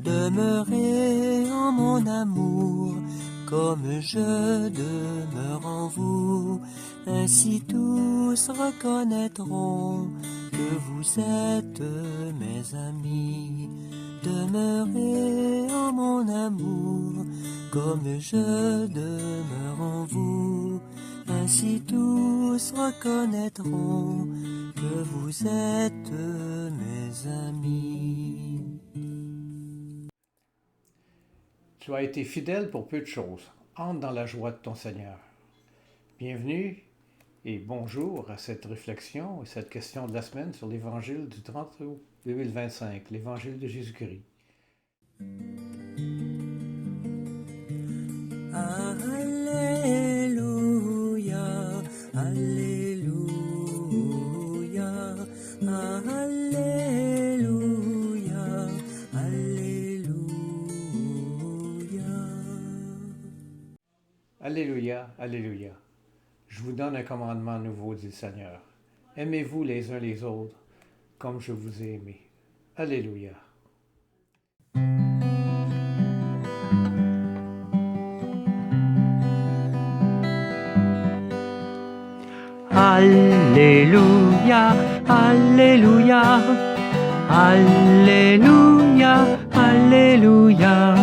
Demeurez en mon amour, comme je demeure en vous. Ainsi tous reconnaîtront que vous êtes mes amis. Demeurez en mon amour, comme je demeure en vous. Ainsi tous reconnaîtront que vous êtes mes amis. Tu as été fidèle pour peu de choses. Entre dans la joie de ton Seigneur. Bienvenue et bonjour à cette réflexion et cette question de la semaine sur l'Évangile du 30 août 2025, l'Évangile de Jésus-Christ. Alléluia, Alléluia, Alléluia, Alléluia. Alléluia, Alléluia. Je vous donne un commandement nouveau, dit le Seigneur. Aimez-vous les uns les autres comme je vous ai aimé. Alléluia. Alléluia, Alléluia, Alléluia, Alléluia,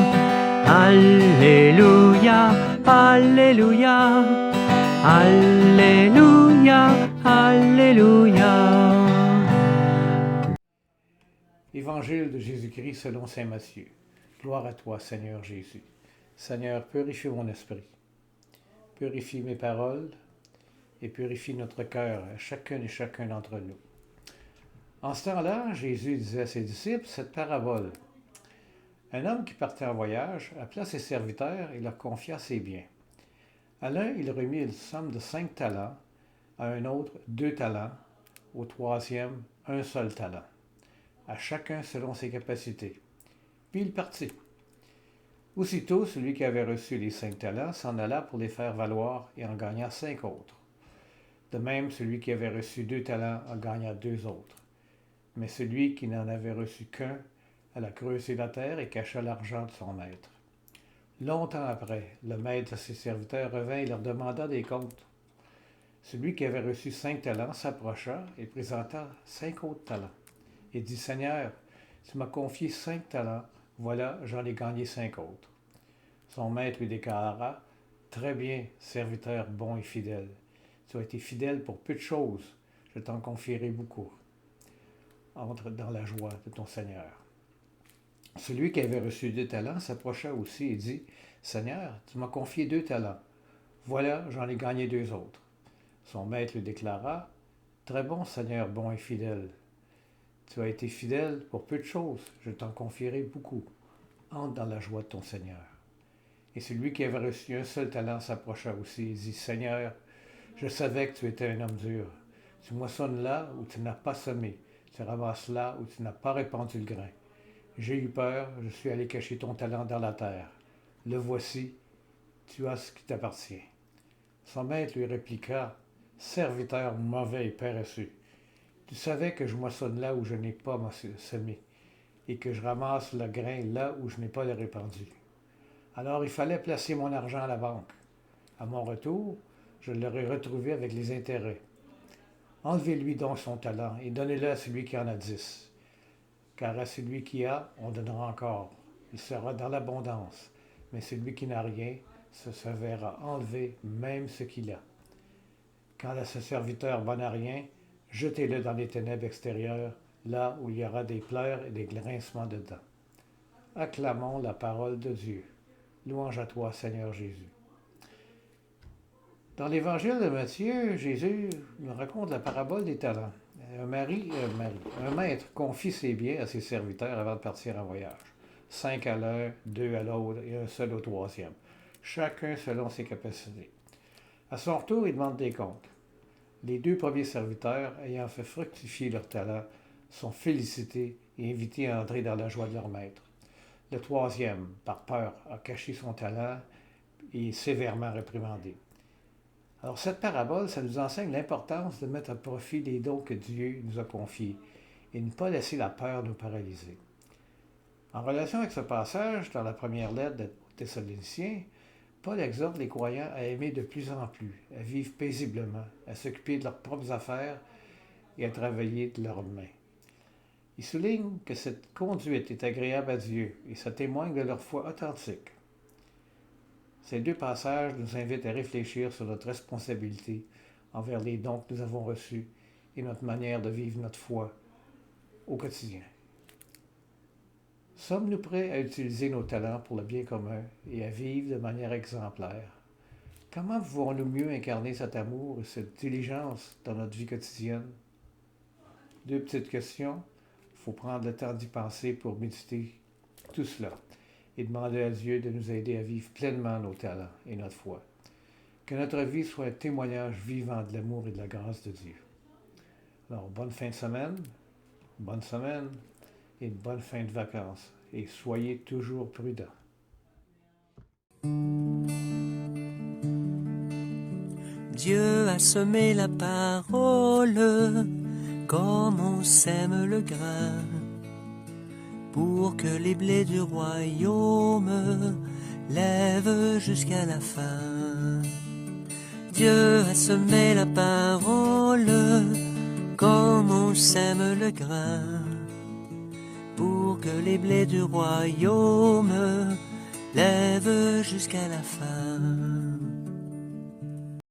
Alléluia, Alléluia, Alléluia, Alléluia. Évangile de Jésus-Christ selon saint Matthieu. Gloire à toi, Seigneur Jésus. Seigneur, purifie mon esprit. Purifie mes paroles et purifie notre cœur, chacune et chacun d'entre nous. En ce temps-là, Jésus disait à ses disciples cette parabole. Un homme qui partait en voyage appela ses serviteurs et leur confia ses biens. À l'un, il remit une somme de 5 talents, à un autre 2 talents, au troisième 1 seul talent, à chacun selon ses capacités. Puis il partit. Aussitôt, celui qui avait reçu les 5 talents s'en alla pour les faire valoir et en gagna 5 autres. De même, celui qui avait reçu 2 talents en gagna 2 autres. Mais celui qui n'en avait reçu qu'un alla creuser la terre et cacha l'argent de son maître. Longtemps après, le maître de ses serviteurs revint et leur demanda des comptes. Celui qui avait reçu 5 talents s'approcha et présenta 5 autres talents, et dit, « Seigneur, tu m'as confié 5 talents, voilà, j'en ai gagné 5 autres. » Son maître lui déclara, « Très bien, serviteur bon et fidèle. Tu as été fidèle pour peu de choses, je t'en confierai beaucoup. Entre dans la joie de ton Seigneur. » Celui qui avait reçu 2 talents s'approcha aussi et dit, « Seigneur, tu m'as confié 2 talents. Voilà, j'en ai gagné 2 autres. » Son maître lui déclara, « Très bon, Seigneur bon et fidèle. Tu as été fidèle pour peu de choses, je t'en confierai beaucoup. Entre dans la joie de ton Seigneur. » Et celui qui avait reçu 1 seul talent s'approcha aussi et dit, « Seigneur, je savais que tu étais un homme dur. Tu moissonnes là où tu n'as pas semé, tu ramasses là où tu n'as pas répandu le grain. J'ai eu peur, je suis allé cacher ton talent dans la terre. Le voici, tu as ce qui t'appartient. » Son maître lui répliqua, « Serviteur mauvais et paresseux, tu savais que je moissonne là où je n'ai pas semé, et que je ramasse le grain là où je n'ai pas le répandu. Alors il fallait placer mon argent à la banque. À mon retour, je l'aurai retrouvé avec les intérêts. Enlevez-lui donc son talent et donnez-le à celui qui en a 10. Car à celui qui a, on donnera encore. Il sera dans l'abondance. Mais celui qui n'a rien, se verra enlever même ce qu'il a. Quant à ce serviteur bon à rien, jetez-le dans les ténèbres extérieures, là où il y aura des pleurs et des grincements de dents. » Acclamons la parole de Dieu. Louange à toi, Seigneur Jésus. Dans l'Évangile de Matthieu, Jésus nous raconte la parabole des talents. Un maître confie ses biens à ses serviteurs avant de partir en voyage. 5 à l'un, 2 à l'autre et 1 seul au troisième. Chacun selon ses capacités. À son retour, il demande des comptes. Les 2 premiers serviteurs, ayant fait fructifier leurs talents, sont félicités et invités à entrer dans la joie de leur maître. Le troisième, par peur, a caché son talent et est sévèrement réprimandé. Alors cette parabole, ça nous enseigne l'importance de mettre à profit les dons que Dieu nous a confiés et ne pas laisser la peur nous paralyser. En relation avec ce passage, dans la première lettre aux Thessaloniciens, Paul exhorte les croyants à aimer de plus en plus, à vivre paisiblement, à s'occuper de leurs propres affaires et à travailler de leurs mains. Il souligne que cette conduite est agréable à Dieu et ça témoigne de leur foi authentique. Ces deux passages nous invitent à réfléchir sur notre responsabilité envers les dons que nous avons reçus et notre manière de vivre notre foi au quotidien. Sommes-nous prêts à utiliser nos talents pour le bien commun et à vivre de manière exemplaire? Comment pouvons-nous mieux incarner cet amour et cette diligence dans notre vie quotidienne? Deux petites questions. Il faut prendre le temps d'y penser pour méditer tout cela et demander à Dieu de nous aider à vivre pleinement nos talents et notre foi. Que notre vie soit un témoignage vivant de l'amour et de la grâce de Dieu. Alors, bonne fin de semaine, bonne semaine et une bonne fin de vacances. Et soyez toujours prudents. Dieu a semé la parole comme on sème le grain, pour que les blés du royaume lèvent jusqu'à la fin. Dieu a semé la parole comme on sème le grain, pour que les blés du royaume lèvent jusqu'à la fin.